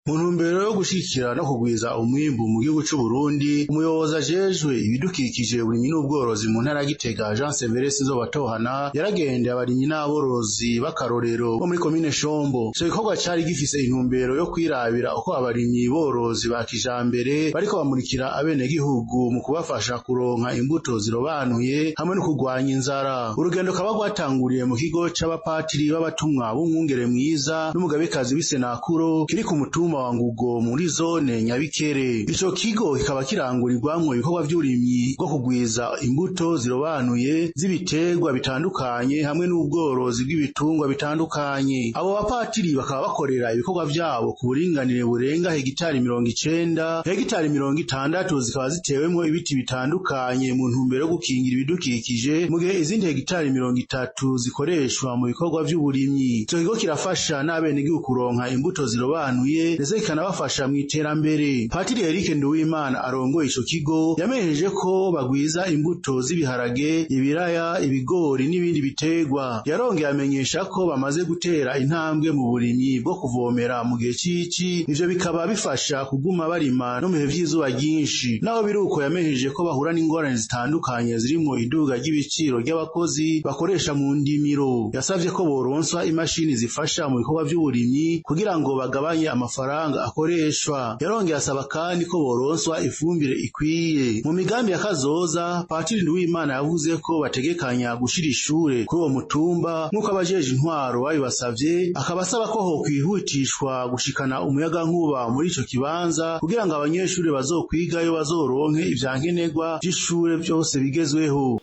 Mu ntumbero yo gushigikira no kugwiza umwimbu mu gihugu c'u Burundi, umuyobozi ajejwe ibidukikije uburimyi n'ubworozi mu ntara ya Gitega Jean Severus Nzobatohana yaragendeye abarimyi n'aborozi b'akarorero bo muri komine Shombo. Ico gikorwa cari gifise intumbero yo kwirabira uko abarimyi borozi ba kijambere bariko bamurikira abenegihugu mu kubafasha kuronka imbuto zirobanuye hamwe no kurwanya inzara. Urugendo kaba rwatanguriye mu kigo c'abapatiri b'abatumwa b'umwungere mwiza n'umugabekazi w'isenakuro kiri ku mutumba wa Ngugo muri zone Nyabikere. Ico kigo kikaba kirangurirwamwo ibikorwa vy'uburimyi bwo kugwiza imbuto zirobanuye z'ibiterwa bitandukanye hamwe n'ubworozi bw'ibitungwa bitandukanye. Abo bapatiri bakaba bakorera ibikorwa vyabo ku buringanire burenga hegitari 90, hegitari 60 zikaba zitewemwo ibiti bitandukanye mu ntumbero yo gukingira ibidukikije, mu gihe izindi hegitari 30 zikoreshwa mu bikorwa vy'uburimyi. Ico kigo kirafasha n'abenegihugu kuronka imbuto zirobanuye ndetse kikanabafasha mu iterambere. Patiri Eric Nduwimana arongoye ico kigo yamenyesheje ko bagwiza imbuto z'ibiharage, ibiraya, ibigori n'ibindi biterwa. Yarongeye amenyesha ko bamaze gutera intambwe mu burimyi bwo kuvomera mu gihe cici, ivyo bikaba bifasha kuguma barima no mu bihe vy'izuba ryinshi. Naho biruko yamenyesheje ko bahura n'ingorane zitandukanye zirimo iduga ry'ibiciro ry'abakozi bakoresha mu ndimiro. Yasavye ko boronswa imashini zifasha mu bikorwa vy'uburimyi kugira ngo bagabanye amafaranga akoreshwa. Yarongeye asaba kandi ko boronswa ifumbire ikwiye. Mu migambi ya kazoza, Patiri Nduwimana yavuze ko bategekanya gushira ishure kuri uwo mutumba nk'uko abajeje intwaro babibasavye, akaba asaba ko hokwihutishwa gushikana umuyagankuba muri ico kibanza kugira ngo abanyeshuri bazokwigayo bazoronke ivyankenerwa vy'ishure vyose bigezweho.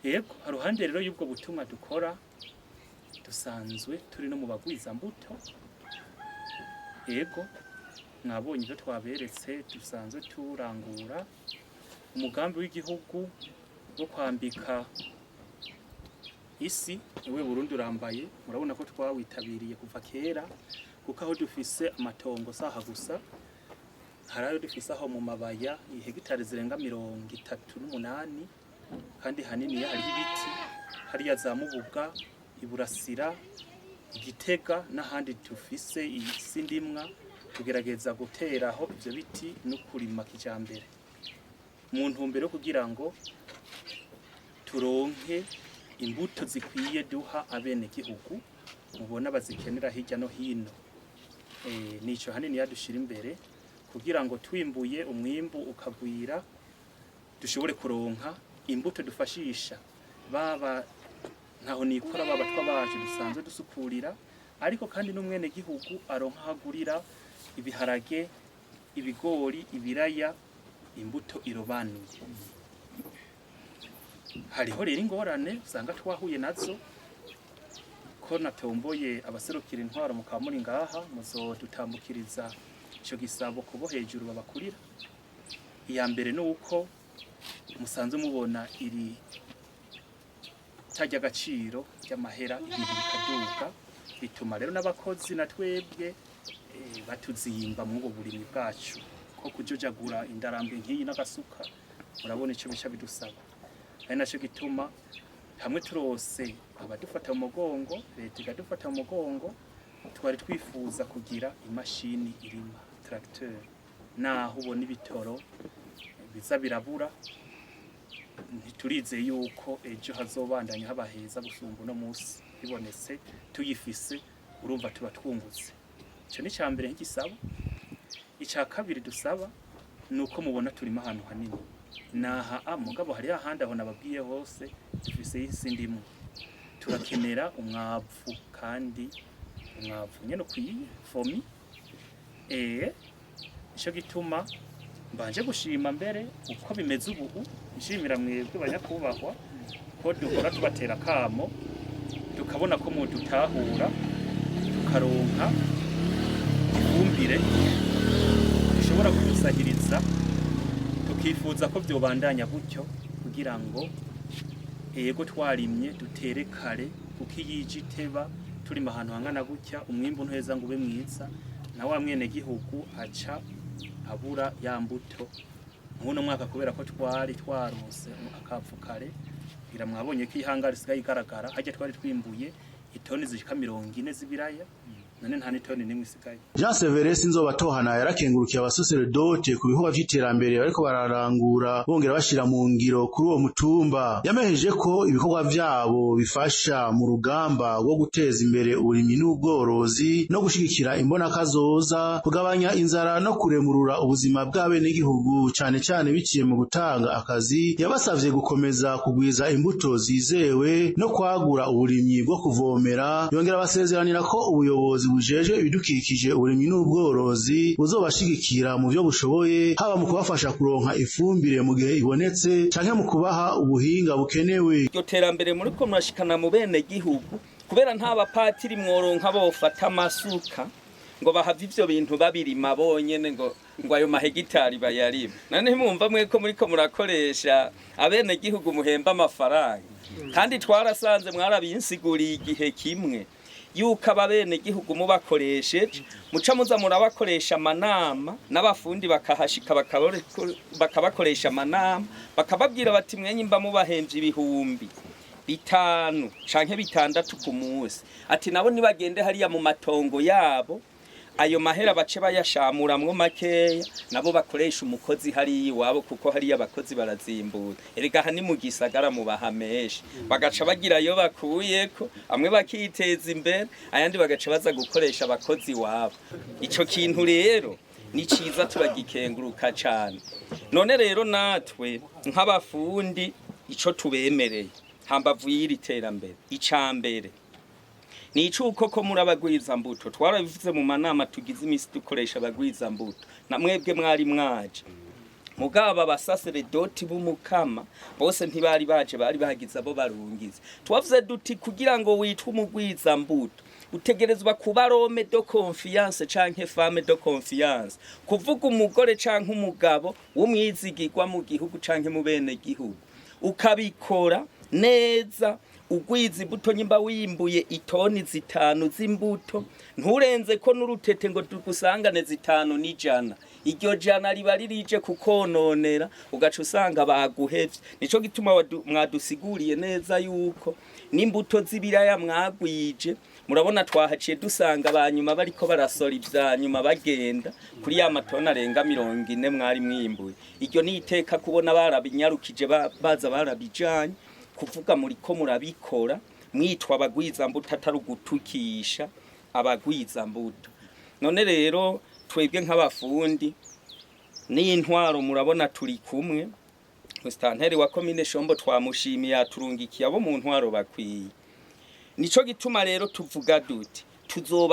Yego, haruhande rero y'ubwo butumwa dukora dusanzwe turi no mu bagwiza mbuto. Yego, mwabonye ivyo twaberetse dusanzwe turangura umugambi w'igihugu wo kwambika isi iwe Burundi urambaye. Murabona ko twawitabiriye kuva kera, kuko aho dufise amatongo saha gusa, harayo dufise aho mu mabaya hegitari zirenga 38, kandi hanini hariho ibiti, hariya za Mubuga, Iburasira, Igitega n'ahandi dufise isi ndimwa. Tugerageza guteraho ivyo biti no kurima kijambere mu ntumbero yo kugira ngo turonke imbuto zikwiye duha abenegihugu mubona bazikenera hirya no hino. Nico hanini yadushira imbere kugira ngo twimbuye umwimbu ukagwira dushobore kuronka imbuto dufashisha baba ntaho nikora baba twabaje dusanzwe dusukurira, ariko kandi n'umwene gihugu aronka hagurira ibiharage, ibigori, ibiraya, imbuto irobanuye. Hariho rero ingorane usanga twahuye nazo ko natomboye abaserukira intwaro mukaba muri ngaha muzodutambukiriza ico gisabo kubo hejuru babakurira. Iya mbere nuko musanzwe mubona iri tajya agaciro ry'amahera ibintu bikaduga, bituma rero n'abakozi na twebwe batuzimba mu ngo burimyi bwacu ko kujojagura indarambe nk'iyi n'agasuka. Murabona ico bisha bidusaba, ari naco gituma hamwe turose abadufata mu mugongo, leta ikadufata mu mugongo, twari twifuza kugira imashini irima tracteur. Naho ubona ibitoro biza birabura, ntiturize yuko ejo hazobandanya habaheza gusumba no musi. Bibonetse tuyifise urumva tuba twungutse. Ico ni cambere nk'isaba. Ica kabiri dusaba nuko mubona turima ahantu hanini. Naha mugabo hari ahandi aho nababwiye hose dufise isi ndimo. Turakenera umwavu, kandi umwavu nyene ukwiye fomi. Ico gituma mbanje gushima mbere uko bimeze ubu, nshimira mwebwe banyakubahwa ko dukora tubatera kamo, tukabona ko mudutahura, tukaronka ifumbire ishobora kudusahiriza, tukifuza ko vyobandanya gutyo kugira ngo yego twarimye dutere kare, kuko iyije iteba turima ahantu hangana gutya umwimbu ntuheza ngo ube mwiza, na wa mwene gihugu aca abura ya mbuto. Muno mwaka kubera ko twari twarose akapfu kare, kugira mwabonye ko ihanga risigaye igaragara, hajya twari twimbuye itoni zishika 40 z'ibiraya, none nta n'itoni nimwe isigaye. Jean Severus Nzobatohana yarakengurukiye abasaseredote ku bikorwa vy'iterambere bariko bararangura bongera bashira mu ngiro kuri uwo mutumba. Yameheje ko ibikorwa vyabo bifasha mu rugamba rwo guteza imbere uburimyi n'ubworozi no gushigikira imbonakazoza, kugabanya inzara no kuremurura ubuzima bw'abenegihugu cane cane biciye mu gutanga akazi. Yabasavye gukomeza kugwiza imbuto zizewe no kwagura uburimyi bwo kuvomera. Yongera basezeranira ko ubuyobozi bujejwe ibidukikije uburimyi n'ubworozi buzobashigikira mu byo bushoboye, haba mu kubafasha kuronka ifumbire mu gihe ibonetse canke mu kubaha ubuhinga bukenewe. Iryo terambere muri ko murashikana mu bene gihugu kubera nta bapatiri mworonka bofata amasuka ngo bahava ivyo bintu babirima bonyene ngo ayo mahegitari bayarima. Nane mwumva mwe ko muri ko murakoresha abene gihugu muhemba amafaranga, kandi twarasanze mwarabinsiguriye igihe kimwe yuko ababene gihugu mubakoresheje muca muza murabakoresha amanama n'abafundi bakahashika bakabakoresha amanama bakababwira bati mwenye mba mubahemje ibihumbi 5 canke 6 ku munsi, ati nabo nibagende hariya mu matongo yabo ayo mahera bace bayashamuramwo makeya nabo bakoresha umukozi hariya iwabo, kuko hariya abakozi barazimbura. Erega hani mu gisagara mu bahamesha bagaca bagira yo bakuyeko, amwe bakiteza imbere ayandi bagaca baza gukoresha abakozi wabo. Ico kintu rero ni ciza turagikenguruka cane. None rero natwe nk'abafundi ico tubemereye hambavu y'iri terambere, icambere nicuko ko muri abagwiza mbuto twarabivuze mu manama tugize imisi dukoresha abagwiza mbuto, na mwebwe mwari mwaje mugaba abasaseredoti b'umukama bose ntibari baje, bari bagize abo barungize. Twavuze duti kugira ngo witwe umugwiza mbuto utegerezwa kuba rome de confiance canke femme de confiance, kuvuga umugore canke umugabo w'umwizigirwa mu gihugu canke mu bene gihugu, ukabikora neza. Ugwiza imbuto nyimba wimbuye itoni 5 z'imbuto nturenze ko n'urutete ngo tugusangane 5 n'ijana, iryo jana riba ririje kukononera ugaca usanga baguhevye. Nico gituma mwadusiguriye neza yuko n'imbuto z'ibiraya mwagwije murabona twahaciye dusanga abanyuma bariko barasora ivyanyuma bagenda kuri ya matona arenga 40 mwari mwimbuye. Iryo ni iteka kubona barabinyarukije baza barabijanye, kuvuga muri ko murabikora mwitwa abagwiza mbuto atari ugutukisha abagwiza mbuto. None rero twebwe nk'abafundi n'intwaro murabona turi kumwe. Mustanteri wa komine Shombo twamushimiye aturungikiye abo mu ntwaro bakwiye. Nico gituma rero tuvuga duti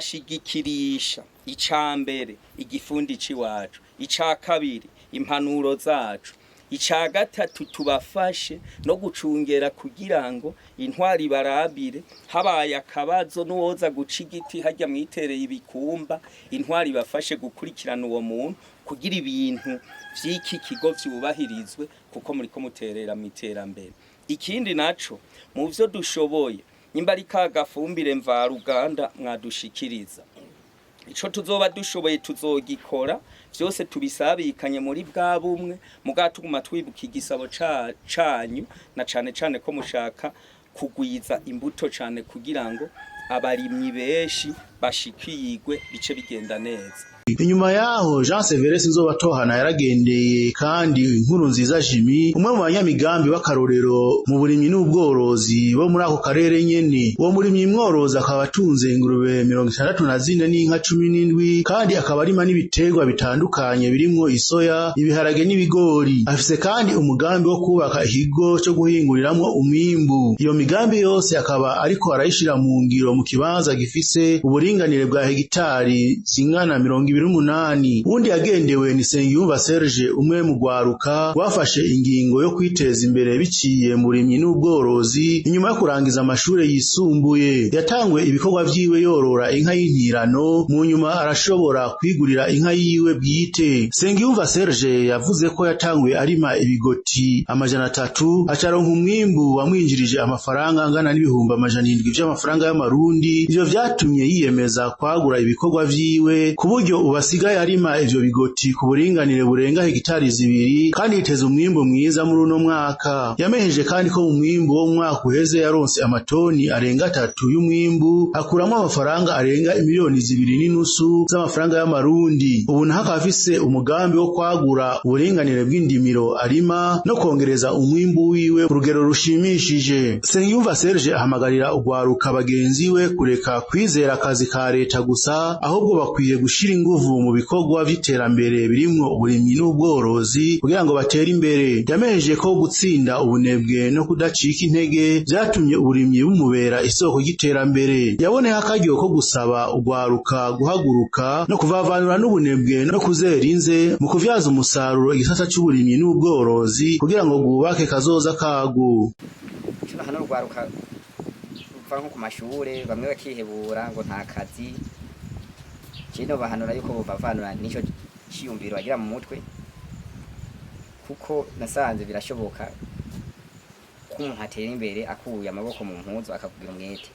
tuzobashigikirisha icambere igifundi ciwacu, icakabiri impanuro zacu, ica gatatu tubafashe no gucungera kugira ngo intwari barabire habaye akabazo n'uwoza guca igiti hajya mwitereye ibikumba, intwari bafashe gukurikirana uwo muntu kugira ibintu vy'iki kigo vyubahirizwe, kuko muri ko muterera mu iterambere. Ikindi naco mu vyo dushoboye nyimba ari kagafumbire mva Ruganda mwadushikiriza, ico tuzoba dushoboye tuzogikora vyose tubisabikanye muri bwa bumwe, mugatuguma twibuka igisabo canyu na cane cane ko mushaka kugwiza imbuto cane kugira ngo abarimyi benshi bashikirwe bice bigenda neza. Inyuma yaho Jean Severus Nzobatohana yaragendeye kandi inkuru nziza Jimmy, umwe mu banyamigambi b'akarorero mu burimyi n'ubworozi bo muri ako karere nyene. Uwo murimyi mworozi akaba atunze ingurube 64 n'inka 17 kandi akaba arima n'ibiterwa bitandukanye birimwo isoya, ibiharage n'ibigori. Afise kandi umugambi wo kubaka ikigo cyo guhinguriramwo umwimbu. Iyo migambi yose akaba ariko arayishira mu ngiro mu kibanza gifise uburinganire bwa hegitari zingana 28. Undi yagendewe ni Sengiyumva Serge, umwe mu gwaruka wafashe ingingo yo kwiteza imbere biciye mu burimyi n'ubworozi. Inyuma yo kurangiza amashure yisumbuye yatangwe ibikorwa vyiwe yorora inka y'intirano, mu nyuma arashobora kwigurira inka yiwe bwite. Sengiyumva Serge yavuze ko yatanguye arima ibigoti 300 acaronka umwimbu wamwinjirije amafaranga angana n'ibihumbi 700 vy'amafaranga y'amarundi. Ivyo vyatumye yiyemeza kwagura ibikorwa vyiwe ku buryo ubasigaye arima ivyo bigoti ku buringanire burenga hegitari 2 kandi yiteze umwimbo mwiza muri uno mwaka. Yamejeje kandi ko umwimbo wo mwaka uheze yaronse amatoni arenga 3 y'umwimbu akuramo amafaranga arenga miliyoni 2.5 z'amafaranga y'amarundi. Ubu naho afise umugambi wo kwagura uburinganire bw'indimiro arima no kongereza umwimbu wiwe ku rugero rushimishije. Sengiyumva Serge ahamagarira ugwaruka bagenzi we kureka kwizera akazi ka leta gusa, ahubwo bakwiye gushira inguvu mu bikorwa vy'iterambere birimwo uburimyi n'ubworozi kugira ngo batere imbere. Yamejeje ko gutsinda ubunebwe no kudacika intege vyatumye uburimyi bumubera isoko y'iterambere. Yaboneye akaryo ko gusaba ugwaruka guhaguruka no kuvavanura n'ubunebwe no kuzera inze mu kuvyaza umusaruro igisata c'uburimyi n'ubworozi kugira ngo bwubake kazoza kagu. Hano ugwaruka uva nko ku mashure bamwe bakihebura ngo nta kazi, kino bahanura yuko buvavanura nico ciyumviro bagira mu mutwe, kuko nasanze birashoboka ko umuntu atera imbere akuye amaboko mu mpuzu akakugira umwete.